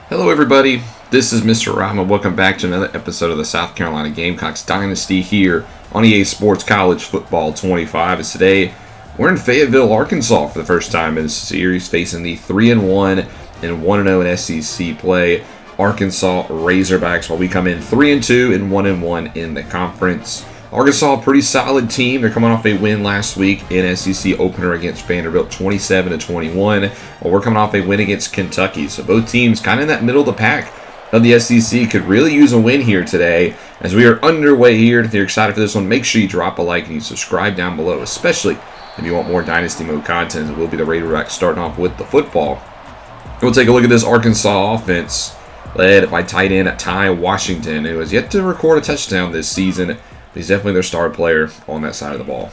Hello everybody, this is Mr. Rama. Welcome back to another episode of the South Carolina Gamecocks Dynasty here on EA Sports College Football 25. As today, we're in Fayetteville, Arkansas for the first time in this series, facing the 3-1 and 1-0 in SEC play Arkansas Razorbacks, while we come in 3-2 and 1-1 in the conference. Arkansas, a pretty solid team. They're coming off a win last week in SEC opener against Vanderbilt, 27-21. Well, we're coming off a win against Kentucky. So both teams kind of in that middle of the pack of the SEC could really use a win here today. As we are underway here, if you're excited for this one, make sure you drop a like and you subscribe down below, especially if you want more Dynasty Mode content. It will be the Razorbacks starting off with the football. We'll take a look at this Arkansas offense led by tight end Ty Washington, who has yet to record a touchdown this season. He's definitely their star player on that side of the ball.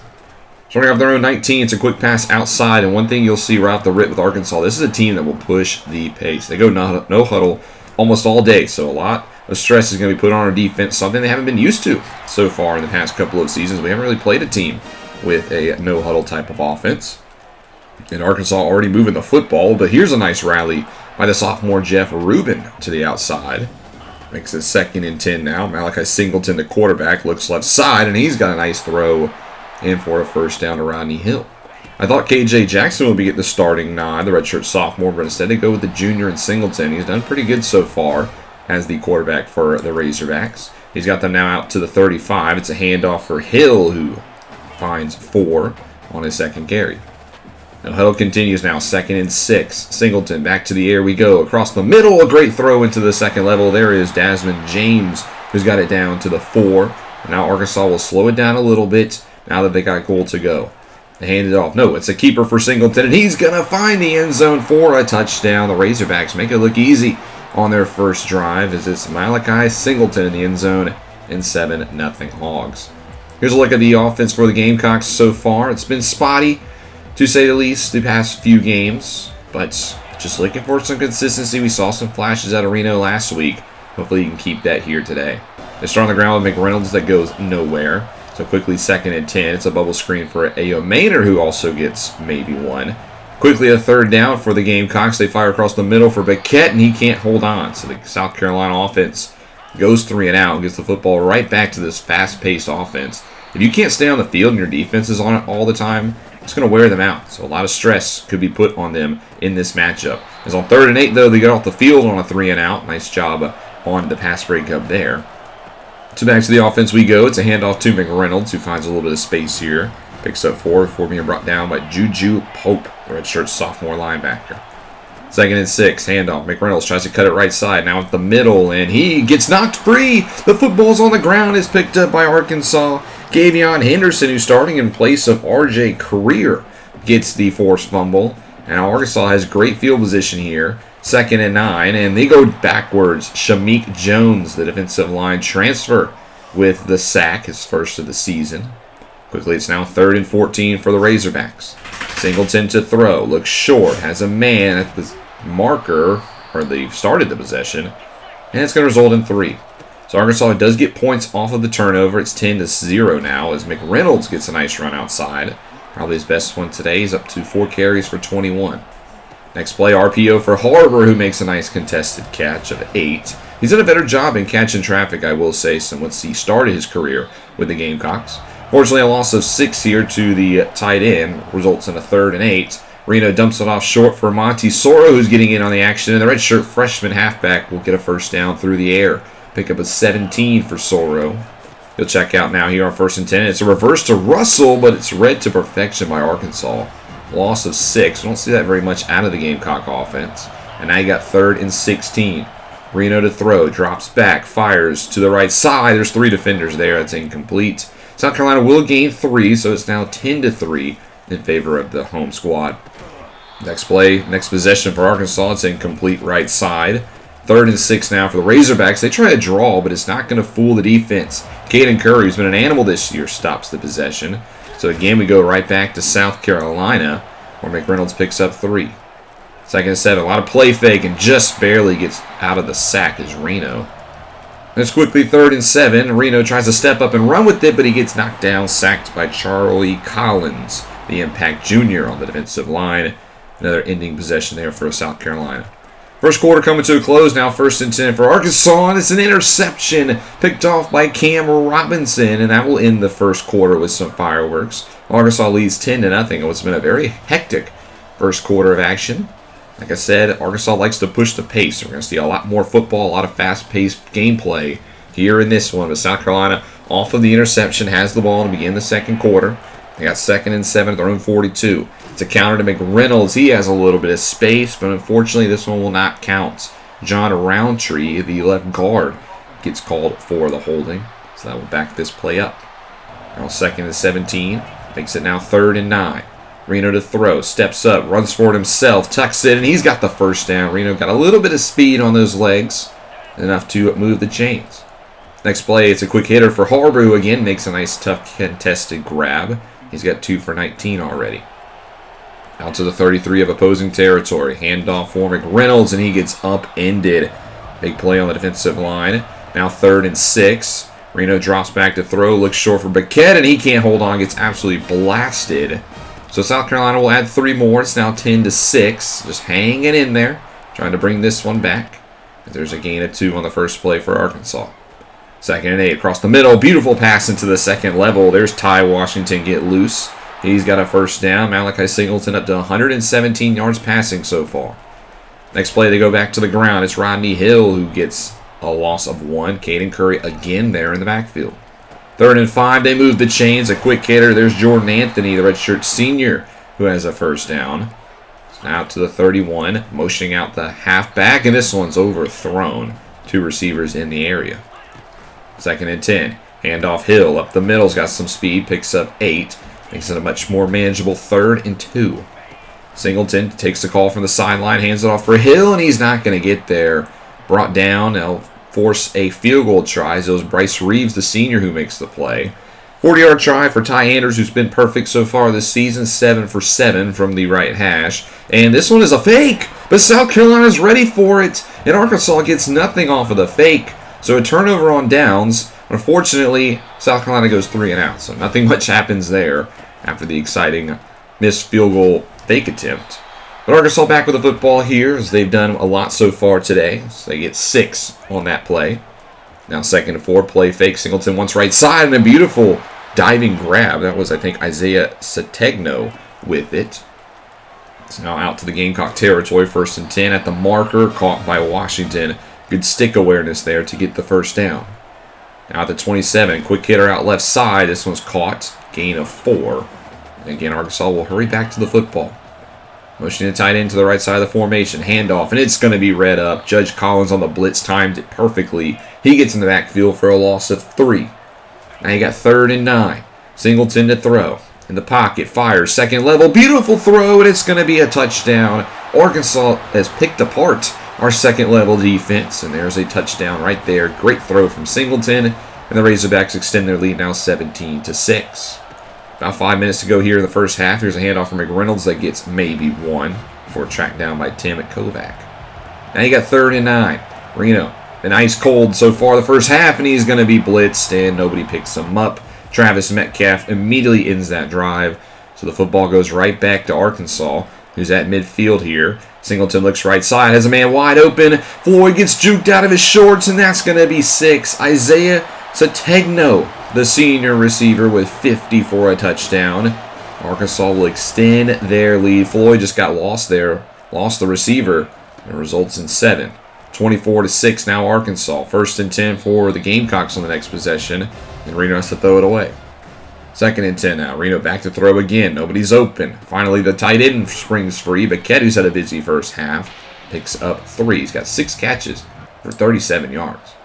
Starting off their own 19, it's a quick pass outside, and one thing you'll see right off the rip with Arkansas, this is a team that will push the pace. They go no huddle almost all day, so a lot of stress is going to be put on our defense, something they haven't been used to so far in the past couple of seasons. We haven't really played a team with a no huddle type of offense. And Arkansas already moving the football, but here's a nice rally by the sophomore Jeff Rubin to the outside. Makes it 2nd and 10 now. Malachi Singleton, the quarterback, looks left side, and he's got a nice throw in for a first down to Rodney Hill. I thought KJ Jackson would be getting the starting nod, the redshirt sophomore, but instead they go with the junior and Singleton. He's done pretty good so far as the quarterback for the Razorbacks. He's got them now out to the 35. It's a handoff for Hill, who finds 4 on his second carry. No huddle continues now, 2nd and 6. Singleton, back to the air we go. Across the middle, a great throw into the second level. There is Desmond James, who's got it down to the 4. And now Arkansas will slow it down a little bit now that they got goal to go. They hand it off. No, it's a keeper for Singleton, and he's going to find the end zone for a touchdown. The Razorbacks make it look easy on their first drive as it's Malachi Singleton in the end zone and 7-0 Hogs. Here's a look at the offense for the Gamecocks so far. It's been spotty, to say the least, the past few games, but just looking for some consistency. We saw some flashes out of Reno last week. Hopefully you can keep that here today. They start on the ground with McReynolds that goes nowhere. So quickly 2nd and 10. It's a bubble screen for Ayo Maynor, who also gets maybe 1. Quickly a 3rd down for the Gamecocks. They fire across the middle for Beckett, and he can't hold on. So the South Carolina offense goes 3 and out and gets the football right back to this fast-paced offense. If you can't stay on the field and your defense is on it all the time, it's going to wear them out. So a lot of stress could be put on them in this matchup. As on 3rd and 8, though, they get off the field on a 3 and out. Nice job on the pass breakup there. So back to the offense we go. It's a handoff to McReynolds, who finds a little bit of space here. Picks up 4 before being brought down by Juju Pope, the redshirt sophomore linebacker. 2nd and 6, handoff. McReynolds tries to cut it right side. Now at the middle, and he gets knocked free. The football's on the ground. Is picked up by Arkansas. Gavion Henderson, who's starting in place of R.J. Career, gets the forced fumble. And Arkansas has great field position here. 2nd and 9, and they go backwards. Shamik Jones, the defensive line transfer, with the sack, his first of the season. Quickly, it's now 3rd and 14 for the Razorbacks. Singleton to throw. Looks short. Has a man at the marker, or they've started the possession. And it's going to result in 3. So Arkansas does get points off of the turnover. It's 10-0 now as McReynolds gets a nice run outside. Probably his best one today. He's up to 4 carries for 21. Next play, RPO for Harbor, who makes a nice contested catch of 8. He's done a better job in catching traffic, I will say, since he started his career with the Gamecocks. Fortunately, a loss of 6 here to the tight end results in a 3rd and 8. Reno dumps it off short for Monty Soro, who's getting in on the action, and the redshirt freshman halfback will get a first down through the air. Pick up a 17 for Soro. He'll check out now here on 1st and 10. It's a reverse to Russell, but it's read to perfection by Arkansas. Loss of 6. We don't see that very much out of the Gamecock offense. And now you got 3rd and 16. Reno to throw. Drops back. Fires to the right side. There's 3 defenders there. That's incomplete. South Carolina will gain 3, so it's now 10-3 in favor of the home squad. Next play, next possession for Arkansas. It's incomplete right side. 3rd and 6 now for the Razorbacks. They try to draw, but it's not going to fool the defense. Caden Curry, who's been an animal this year, stops the possession. So again, we go right back to South Carolina, where McReynolds picks up 3. 2nd and 7, a lot of play fake, and just barely gets out of the sack is Reno. It's quickly 3rd and 7. Reno tries to step up and run with it, but he gets knocked down, sacked by Charlie Collins, the impact junior on the defensive line. Another ending possession there for South Carolina. First quarter coming to a close now, 1st and 10 for Arkansas, and it's an interception picked off by Cam Robinson, and that will end the first quarter with some fireworks. Arkansas leads 10-0. It's been a very hectic first quarter of action. Like I said, Arkansas likes to push the pace. We're going to see a lot more football, a lot of fast-paced gameplay here in this one. But South Carolina, off of the interception, has the ball to begin the second quarter. They got 2nd and 7 at their own 42. It's a counter to McReynolds. He has a little bit of space, but unfortunately this one will not count. John Roundtree, the left guard, gets called for the holding. So that will back this play up. Now 2nd and 17. Makes it now 3rd and 9. Reno to throw. Steps up. Runs for it himself. Tucks it, and he's got the first down. Reno got a little bit of speed on those legs. Enough to move the chains. Next play, it's a quick hitter for Harbor, who again makes a nice tough contested grab. He's got 2 for 19 already. Out to the 33 of opposing territory. Handoff for McReynolds, and he gets upended. Big play on the defensive line. Now 3rd and 6. Reno drops back to throw. Looks short for Baquette, and he can't hold on. Gets absolutely blasted. So South Carolina will add 3 more. It's now 10-6. Just hanging in there. Trying to bring this one back. There's a gain of 2 on the first play for Arkansas. 2nd and 8 across the middle. Beautiful pass into the second level. There's Ty Washington get loose. He's got a first down. Malachi Singleton up to 117 yards passing so far. Next play, they go back to the ground. It's Rodney Hill who gets a loss of 1. Caden Curry again there in the backfield. 3rd and 5, they move the chains. A quick hitter. There's Jordan Anthony, the redshirt senior, who has a first down. Now to the 31, motioning out the halfback, and this one's overthrown. 2 receivers in the area. 2nd and 10. Handoff Hill up the middle's got some speed. Picks up 8. Makes it a much more manageable 3rd and 2. Singleton takes the call from the sideline, hands it off for Hill, and he's not going to get there. Brought down. They'll force a field goal try. So it was Bryce Reeves, the senior, who makes the play. 40-yard try for Ty Anders, who's been perfect so far this season. 7 for 7 from the right hash. And this one is a fake, but South Carolina's ready for it. And Arkansas gets nothing off of the fake. So a turnover on downs. Unfortunately, South Carolina goes 3 and out. So nothing much happens there after the exciting missed field goal fake attempt. But Arkansas back with the football here, as they've done a lot so far today. So they get 6 on that play. Now 2nd and 4, play fake. Singleton once right side, and a beautiful diving grab. That was, I think, Isaiah Sategno with it. It's now out to the Gamecock territory. 1st and 10 at the marker, caught by Washington. Good stick awareness there to get the first down. Now at the 27, quick hitter out left side. This one's caught. Gain of 4. And again, Arkansas will hurry back to the football. Motioning the tight end to the right side of the formation. Handoff, and it's going to be read up. Judge Collins on the blitz timed it perfectly. He gets in the backfield for a loss of 3. Now you got 3rd and 9. Singleton to throw. In the pocket, fires. Second level, beautiful throw, and it's going to be a touchdown. Arkansas has picked apart our second level defense, and there's a touchdown right there. Great throw from Singleton, and the Razorbacks extend their lead now 17-6. About 5 minutes to go here in the first half. Here's a handoff from McReynolds that gets maybe 1 before tracked down by Tim at Kovac. Now you got 3rd and 9. Reno, been ice cold so far the first half, and he's going to be blitzed, and nobody picks him up. Travis Metcalf immediately ends that drive, so the football goes right back to Arkansas, who's at midfield here. Singleton looks right side, has a man wide open. Floyd gets juked out of his shorts, and that's going to be 6. Isaiah Sategno, the senior receiver, with 50 for a touchdown. Arkansas will extend their lead. Floyd just got lost there, lost the receiver, and it results in 7. 24-6 now Arkansas. 1st and 10 for the Gamecocks on the next possession, and Reno has to throw it away. 2nd and 10 now. Reno back to throw again. Nobody's open. Finally, the tight end springs free. Baquette, who's had a busy first half, picks up 3. He's got 6 catches for 37 yards.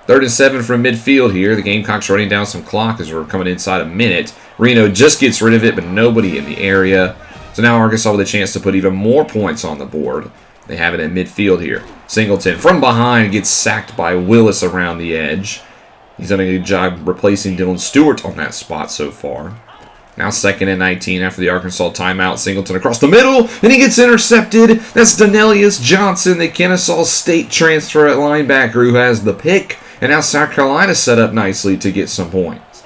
3rd and 7 from midfield here. The Gamecocks running down some clock as we're coming inside a minute. Reno just gets rid of it, but nobody in the area. So now Arkansas with a chance to put even more points on the board. They have it at midfield here. Singleton from behind gets sacked by Willis around the edge. He's done a good job replacing Dylan Stewart on that spot so far. Now 2nd and 19 after the Arkansas timeout. Singleton across the middle, and he gets intercepted. That's Danelius Johnson, the Kennesaw State transfer at linebacker, who has the pick. And now South Carolina set up nicely to get some points.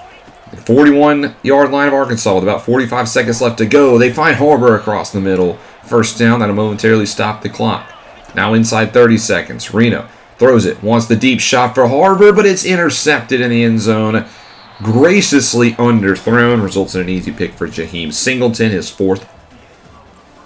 41-yard line of Arkansas with about 45 seconds left to go. They find Harbor across the middle. First down, that'll momentarily stop the clock. Now inside 30 seconds. Reno throws it. Wants the deep shot for Harvard, but it's intercepted in the end zone. Graciously underthrown. Results in an easy pick for Jaheim Singleton, his fourth.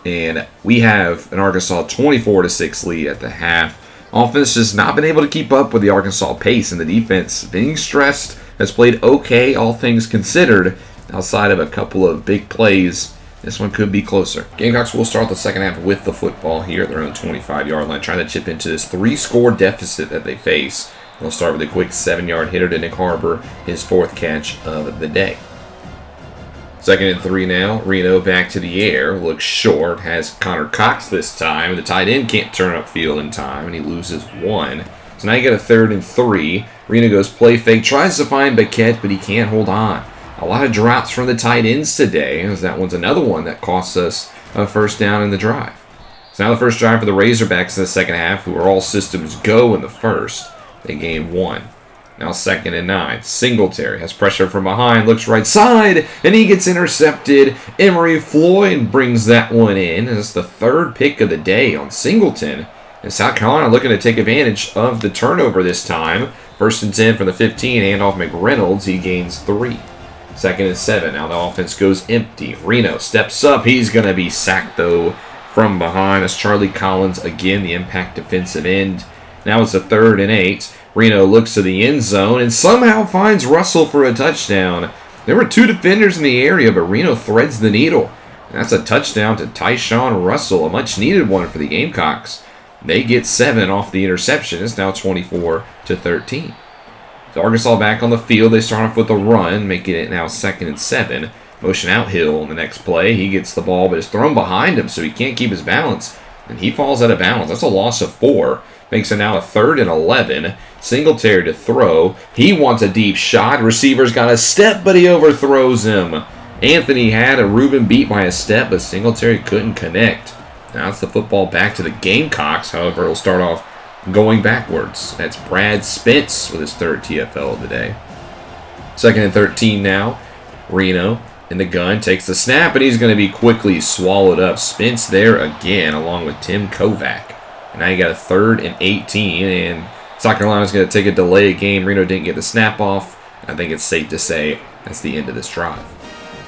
And we have an Arkansas 24-6 lead at the half. Offense has not been able to keep up with the Arkansas pace, and the defense, being stressed, has played okay, all things considered. Outside of a couple of big plays, this one could be closer. Gamecocks will start the second half with the football here at their own 25-yard line, trying to chip into this 3-score deficit that they face. They'll start with a quick 7-yard hitter to Nick Harbor, his fourth catch of the day. 2nd and 3 now. Reno back to the air. Looks short. Has Connor Cox this time. The tight end can't turn upfield in time, and he loses 1. So now you get a 3rd and 3. Reno goes play fake. Tries to find Baquette, but he can't hold on. A lot of drops from the tight ends today, as that one's another one that costs us a first down in the drive. So now the first drive for the Razorbacks in the second half, who are all systems go in the first. They gain 1. Now 2nd and 9. Singletary has pressure from behind, looks right side, and he gets intercepted. Emory Floyd brings that one in. It's the 3rd pick of the day on Singleton. And South Carolina looking to take advantage of the turnover this time. 1st and 10 from the 15, handoff McReynolds. He gains 3. 2nd and 7. Now the offense goes empty. Reno steps up. He's going to be sacked, though, from behind. That's Charlie Collins again, the impact defensive end. Now it's a 3rd and 8. Reno looks to the end zone and somehow finds Russell for a touchdown. There were 2 defenders in the area, but Reno threads the needle. And that's a touchdown to Tyshawn Russell, a much-needed one for the Gamecocks. They get 7 off the interception. It's now 24-13. So Arkansas back on the field. They start off with a run, making it now 2nd and 7. Motion out Hill on the next play. He gets the ball, but it's thrown behind him, so he can't keep his balance. And he falls out of bounds. That's a loss of 4. Makes it now a 3rd and 11. Singletary to throw. He wants a deep shot. Receiver's got a step, but he overthrows him. Anthony had a Reuben beat by a step, but Singletary couldn't connect. Now it's the football back to the Gamecocks. However, it'll start off going backwards. That's Brad Spence with his 3rd TFL of the day. 2nd and 13 now. Reno in the gun takes the snap, and he's going to be quickly swallowed up. Spence there again, along with Tim Kovac. And now you got a 3rd and 18, and South Carolina's going to take a delay game. Reno didn't get the snap off. I think it's safe to say that's the end of this drive.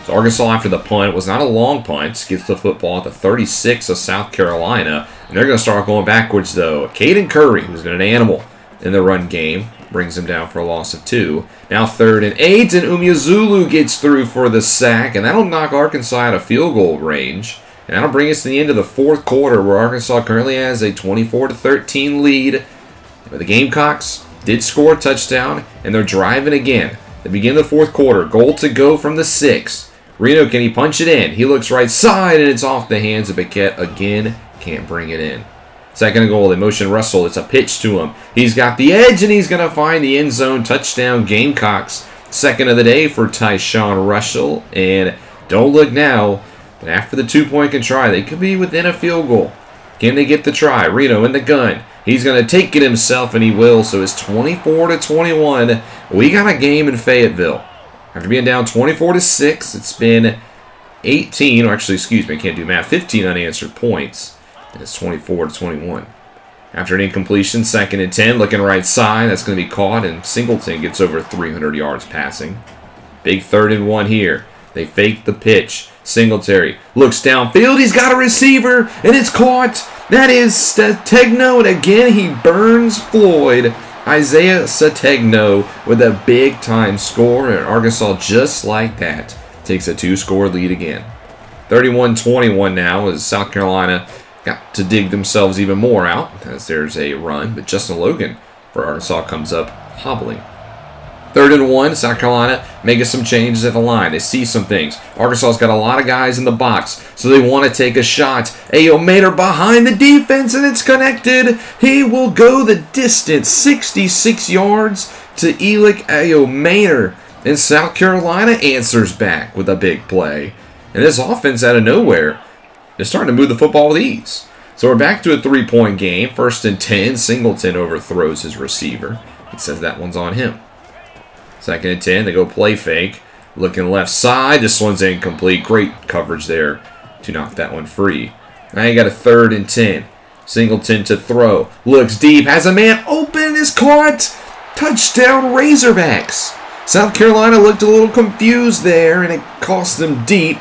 So Arkansas, after the punt, it was not a long punt, gets the football at the 36 of South Carolina. And they're going to start going backwards, though. Caden Curry, who's been an animal in the run game, brings him down for a loss of 2. Now 3rd and 8, and Umeozulu gets through for the sack, and that'll knock Arkansas out of field goal range. And that'll bring us to the end of the 4th quarter, where Arkansas currently has a 24-13 lead. But the Gamecocks did score a touchdown, and they're driving again. They begin the 4th quarter. Goal to go from the 6. Reno, can he punch it in? He looks right side, and it's off the hands of Baquette again. Can't bring it in. 2nd and goal. They motion Russell. It's a pitch to him. He's got the edge, and he's going to find the end zone. Touchdown Gamecocks. 2nd of the day for Tyshawn Russell. And don't look now, but after the 2-point try, they could be within a field goal. Can they get the try? Reno in the gun. He's going to take it himself, and he will. So it's 24-21. We got a game in Fayetteville. After being down 24-6, it's been 18, or actually, excuse me, I can't do math, 15 unanswered points. And it's 24-21. After an incompletion, 2nd and 10, looking right side. That's going to be caught, and Singleton gets over 300 yards passing. Big 3rd and 1 here. They fake the pitch. Singletary looks downfield. He's got a receiver, and it's caught. That is Sategno, and again he burns Floyd. Isaiah Sategno with a big-time score, and Arkansas, just like that, takes a 2-score lead again. 31-21 now as South Carolina got to dig themselves even more out as there's a run, but Justin Logan for Arkansas comes up hobbling. 3rd and 1, South Carolina making some changes at the line. They see some things. Arkansas's got a lot of guys in the box, so they want to take a shot. Ayo Mater behind the defense, and it's connected. He will go the distance, 66 yards to Elick Ayo Mater. And South Carolina answers back with a big play. And this offense out of nowhere is starting to move the football with ease. So we're back to a 3-point game. 1st and 10, Singleton overthrows his receiver. He says that one's on him. 2nd and 10, they go play fake. Looking left side, this one's incomplete. Great coverage there to knock that one free. Now you got a 3rd and 10. Singleton to throw. Looks deep. Has a man open. Is caught. Touchdown Razorbacks. South Carolina looked a little confused there, and it cost them deep,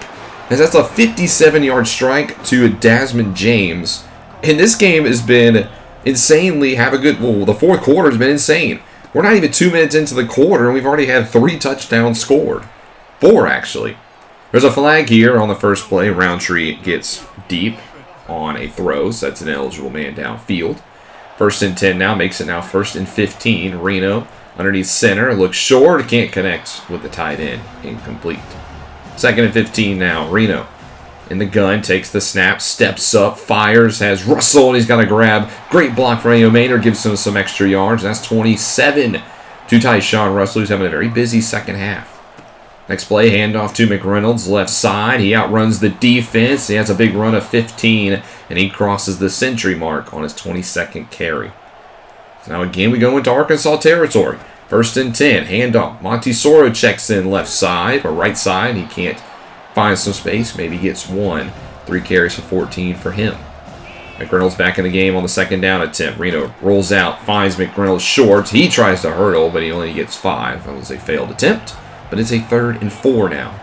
as that's a 57-yard strike to Desmond James. And this game has been insanely the fourth quarter has been insane. We're not even 2 minutes into the quarter, and we've already had 3 touchdowns scored. 4, actually. There's a flag here on the first play. Roundtree gets deep on a throw, sets an eligible man downfield. 1st and 10 now, makes it now 1st and 15. Reno underneath center, looks short, can't connect with the tight end. Incomplete. 2nd and 15 now. Reno in the gun, takes the snap, steps up, fires, has Russell, and he's got a grab. Great block from A.O. Maynard, gives him some extra yards. That's 27 to Tyshawn Russell, who's having a very busy second half. Next play, handoff to McReynolds, left side. He outruns the defense. He has a big run of 15, and he crosses the century mark on his 22nd carry. So now again, we go into Arkansas territory. 1st and 10, handoff. Montesoro checks in left side, or right side. He can't find some space. Maybe gets 1. 3 carries for 14 for him. McReynolds back in the game on the 2nd down attempt. Reno rolls out, finds McReynolds short. He tries to hurdle, but he only gets 5. That was a failed attempt. But it's a 3rd and 4 now.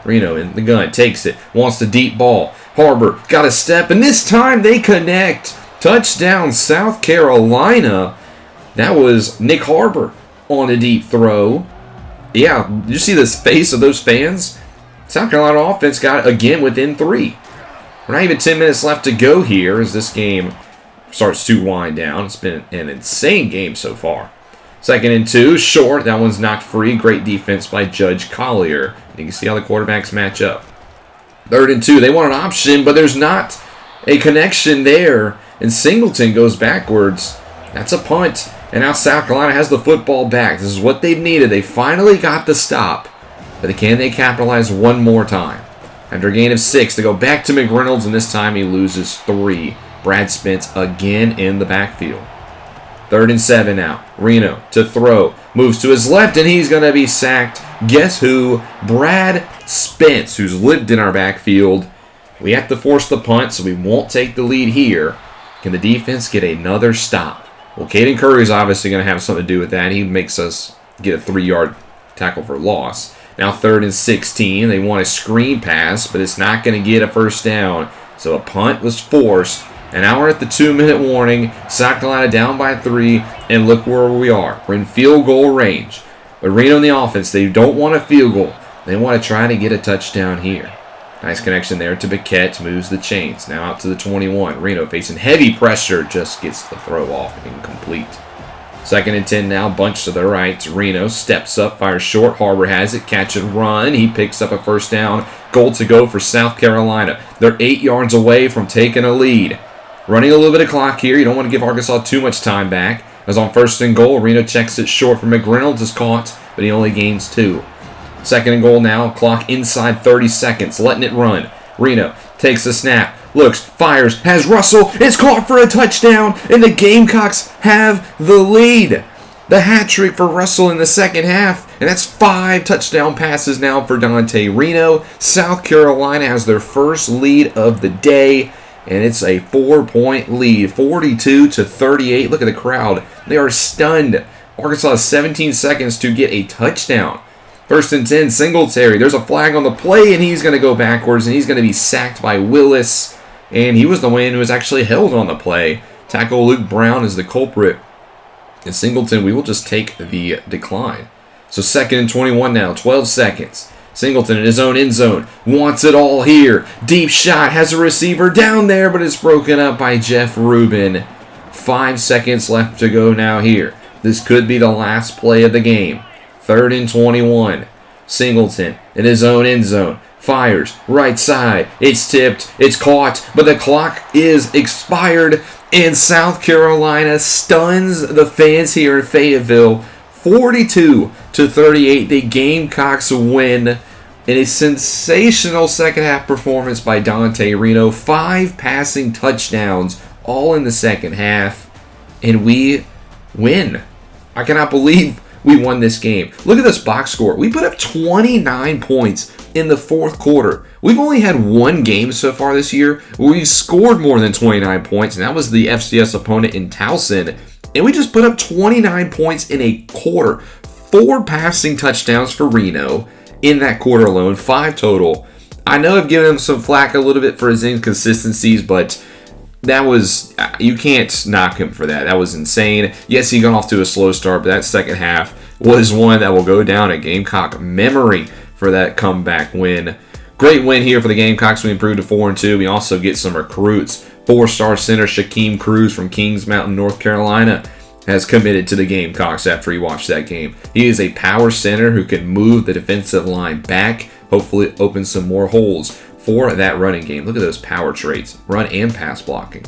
Reno in the gun, takes it, wants the deep ball. Harbor got a step, and this time they connect. Touchdown, South Carolina. That was Nick Harbor on a deep throw. Yeah, did you see the face of those fans? South Carolina offense got again within 3. We're not even 10 minutes left to go here as this game starts to wind down. It's been an insane game so far. 2nd and 2, short. That one's knocked free. Great defense by Judge Collier. You can see how the quarterbacks match up. 3rd and 2, they want an option, but there's not a connection there. And Singleton goes backwards. That's a punt. And now South Carolina has the football back. This is what they've needed. They finally got the stop. But can they capitalize one more time? After a gain of 6, they go back to McReynolds, and this time he loses 3. Brad Spence again in the backfield. 3rd and 7 now. Reno to throw. Moves to his left, and he's going to be sacked. Guess who? Brad Spence, who's lived in our backfield. We have to force the punt, so we won't take the lead here. Can the defense get another stop? Well, Caden Curry's obviously going to have something to do with that. He makes us get a 3-yard tackle for loss. Now 3rd and 16. They want a screen pass, but it's not going to get a first down. So a punt was forced. And now we're at the 2-minute warning. South Carolina down by 3. And look where we are. We're in field goal range. But Reno in the offense, they don't want a field goal. They want to try to get a touchdown here. Nice connection there to Biquette. Moves the chains. Now out to the 21. Reno facing heavy pressure. Just gets the throw off. Incomplete. 2nd and 10 now. Bunch to the right. Reno steps up. Fires short. Harbor has it. Catch and run. He picks up a first down. Goal to go for South Carolina. They're 8 yards away from taking a lead. Running a little bit of clock here. You don't want to give Arkansas too much time back. As on 1st and goal, Reno checks it short for McReynolds. Is caught, but he only gains 2. 2nd and goal now. Clock inside 30 seconds. Letting it run. Reno takes the snap. Looks, fires, has Russell. It's caught for a touchdown, and the Gamecocks have the lead. The hat trick for Russell in the second half, and that's 5 touchdown passes now for Dante Reno. South Carolina has their first lead of the day. And it's a 4-point lead, 42-38. Look at the crowd. They are stunned. Arkansas has 17 seconds to get a touchdown. 1st and 10, Singletary. There's a flag on the play, and he's going to go backwards, and he's going to be sacked by Willis. And he was the one who was actually held on the play. Tackle Luke Brown is the culprit. And Singleton, we will just take the decline. So 2nd and 21 now, 12 seconds. Singleton in his own end zone. Wants it all here. Deep shot. Has a receiver down there, but it's broken up by Jeff Rubin. 5 seconds left to go now here. This could be the last play of the game. 3rd and 21. Singleton in his own end zone. Fires. Right side. It's tipped. It's caught. But the clock is expired. And South Carolina stuns the fans here in Fayetteville. 42-38, the Gamecocks win in a sensational second half performance by Dante Reno. 5 passing touchdowns, all in the second half, and we win. I cannot believe we won this game. Look at this box score. We put up 29 points in the fourth quarter. We've only had one game so far this year where we've scored more than 29 points, and that was the FCS opponent in Towson. And we just put up 29 points in a quarter. 4 passing touchdowns for Reno in that quarter alone, 5 total. I know I've given him some flack a little bit for his inconsistencies, but that was, you can't knock him for that. That was insane. Yes, he got off to a slow start, but that second half was one that will go down in Gamecock memory for that comeback win. Great win here for the Gamecocks. We improved to 4-2. We also get some recruits. 4-star center Shaquem Cruz from Kings Mountain, North Carolina, has committed to the Gamecocks after he watched that game. He is a power center who can move the defensive line back, hopefully open some more holes for that running game. Look at those power traits, run and pass blocking.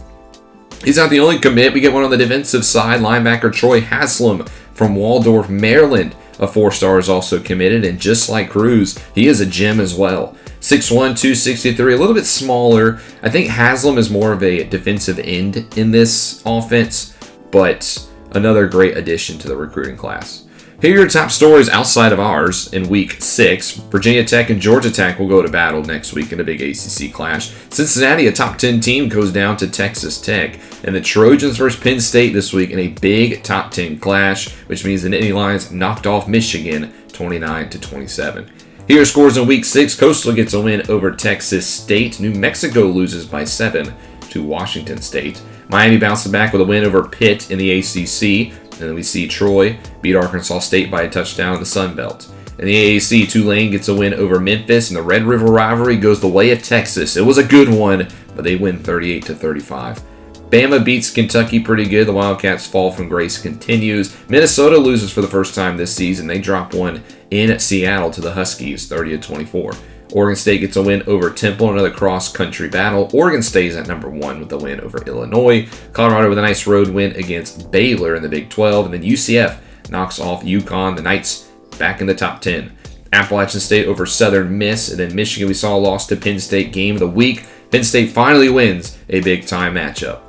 He's not the only commit. We get one on the defensive side. Linebacker Troy Haslam from Waldorf, Maryland. A 4-star is also committed, and just like Cruz, he is a gem as well. 6'1", 263, a little bit smaller. I think Haslam is more of a defensive end in this offense, but another great addition to the recruiting class. Here are your top stories outside of ours in Week 6. Virginia Tech and Georgia Tech will go to battle next week in a big ACC clash. Cincinnati, a top 10 team, goes down to Texas Tech. And the Trojans versus Penn State this week in a big top 10 clash, which means the Nittany Lions knocked off Michigan 29-27. Here are scores in Week 6. Coastal gets a win over Texas State. New Mexico loses by 7 to Washington State. Miami bounces back with a win over Pitt in the ACC. And then we see Troy beat Arkansas State by a touchdown in the Sun Belt. In the AAC, Tulane gets a win over Memphis, and the Red River rivalry goes the way of Texas. It was a good one, but they win 38-35. Bama beats Kentucky pretty good. The Wildcats' fall from grace continues. Minnesota loses for the first time this season. They drop one in Seattle to the Huskies, 30-24. Oregon State gets a win over Temple, another cross-country battle. Oregon stays at number 1 with the win over Illinois. Colorado with a nice road win against Baylor in the Big 12. And then UCF knocks off UConn. The Knights back in the top 10. Appalachian State over Southern Miss. And then Michigan, we saw a loss to Penn State, game of the week. Penn State finally wins a big-time matchup.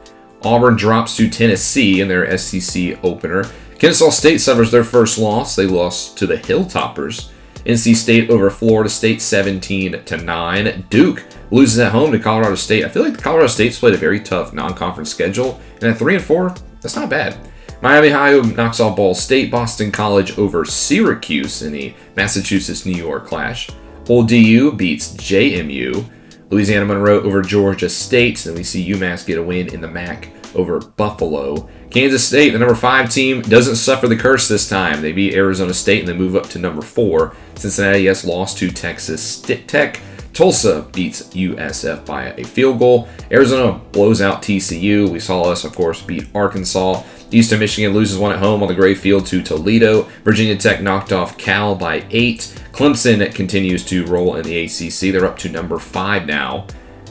Auburn drops to Tennessee in their SEC opener. Kennesaw State suffers their first loss. They lost to the Hilltoppers. NC State over Florida State 17-9. Duke loses at home to Colorado State. I feel like Colorado State's played a very tough non-conference schedule. And at 3-4, that's not bad. Miami High knocks off Ball State. Boston College over Syracuse in the Massachusetts-New York clash. Old DU beats JMU. Louisiana Monroe over Georgia State. Then we see UMass get a win in the MAC over Buffalo. Kansas State, the number 5 team, doesn't suffer the curse this time. They beat Arizona State and they move up to number 4. Cincinnati, yes, lost to Texas Tech. Tulsa beats USF by a field goal. Arizona blows out TCU. We saw us, of course, beat Arkansas. Eastern Michigan loses one at home on the gray field to Toledo. Virginia Tech knocked off Cal by 8. Clemson continues to roll in the ACC. They're up to number 5 now.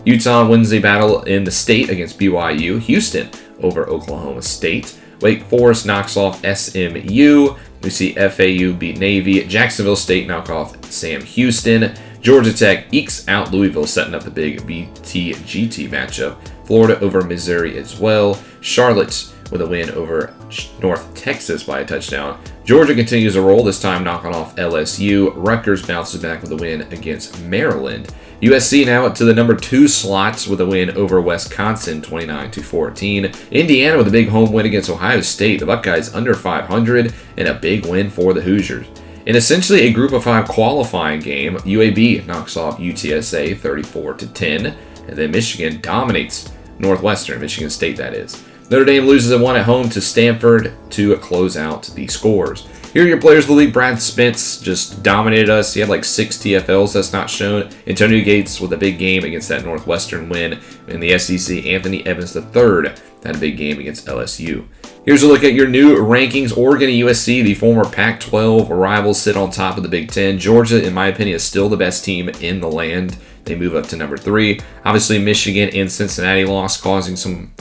Utah wins the battle in the state against BYU. Houston over Oklahoma State. Wake Forest knocks off SMU. We see FAU beat Navy. Jacksonville State knock off Sam Houston. Georgia Tech ekes out Louisville, setting up the big VT-GT matchup. Florida over Missouri as well. Charlotte with a win over North Texas by a touchdown. Georgia continues to roll, this time knocking off LSU. Rutgers bounces back with a win against Maryland. USC now up to the number 2 slots with a win over Wisconsin, 29-14. Indiana with a big home win against Ohio State. The Buckeyes under 500 and a big win for the Hoosiers. In essentially a Group of 5 qualifying game, UAB knocks off UTSA 34-10. And then Michigan dominates Northwestern, Michigan State that is. Notre Dame loses at 1 at home to Stanford to close out the scores. Here are your players of the league. Brad Spence just dominated us. He had like 6 TFLs that's not shown. Antonio Gates with a big game against that Northwestern win. In the SEC, Anthony Evans III had a big game against LSU. Here's a look at your new rankings. Oregon and USC, the former Pac-12 rivals, sit on top of the Big Ten. Georgia, in my opinion, is still the best team in the land. They move up to number 3. Obviously, Michigan and Cincinnati lost, causing some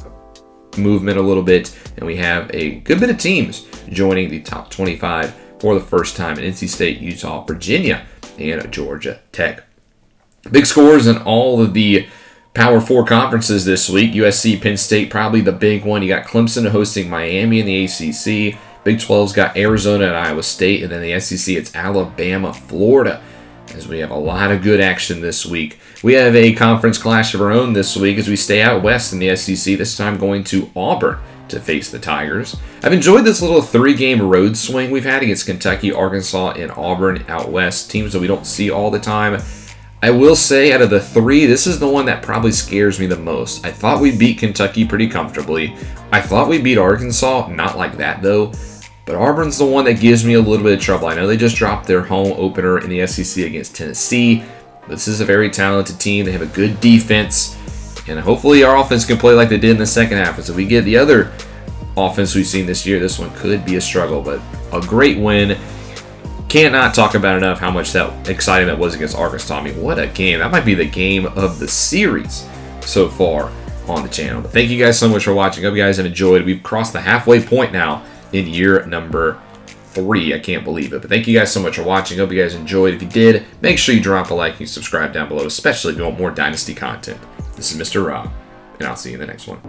movement a little bit. And we have a good bit of teams joining the top 25 for the first time in NC State, Utah, Virginia, and Georgia Tech. Big scores in all of the Power 4 conferences this week. USC, Penn State, probably the big one. You got Clemson hosting Miami in the ACC. Big 12's got Arizona and Iowa State. And then the SEC, it's Alabama, Florida, as we have a lot of good action this week. We have a conference clash of our own this week as we stay out west in the SEC, this time going to Auburn to face the Tigers. I've enjoyed this little 3-game road swing we've had against Kentucky, Arkansas, and Auburn out west, teams that we don't see all the time. I will say, out of the 3, this is the one that probably scares me the most. I thought we beat Kentucky pretty comfortably. I thought we beat Arkansas, not like that though. But Auburn's the one that gives me a little bit of trouble. I know they just dropped their home opener in the SEC against Tennessee. This is a very talented team. They have a good defense. And hopefully our offense can play like they did in the second half. As if we get the other offense we've seen this year, this one could be a struggle. But a great win. Cannot talk about enough how much that exciting that was against Arkansas. I mean, what a game. That might be the game of the series so far on the channel. But thank you guys so much for watching. Hope you guys have enjoyed. We've crossed the halfway point now in year number 3. I can't believe it. But thank you guys so much for watching. Hope you guys enjoyed. If you did, make sure you drop a like and subscribe down below, especially if you want more Dynasty content. This is Mr. Rob, and I'll see you in the next one.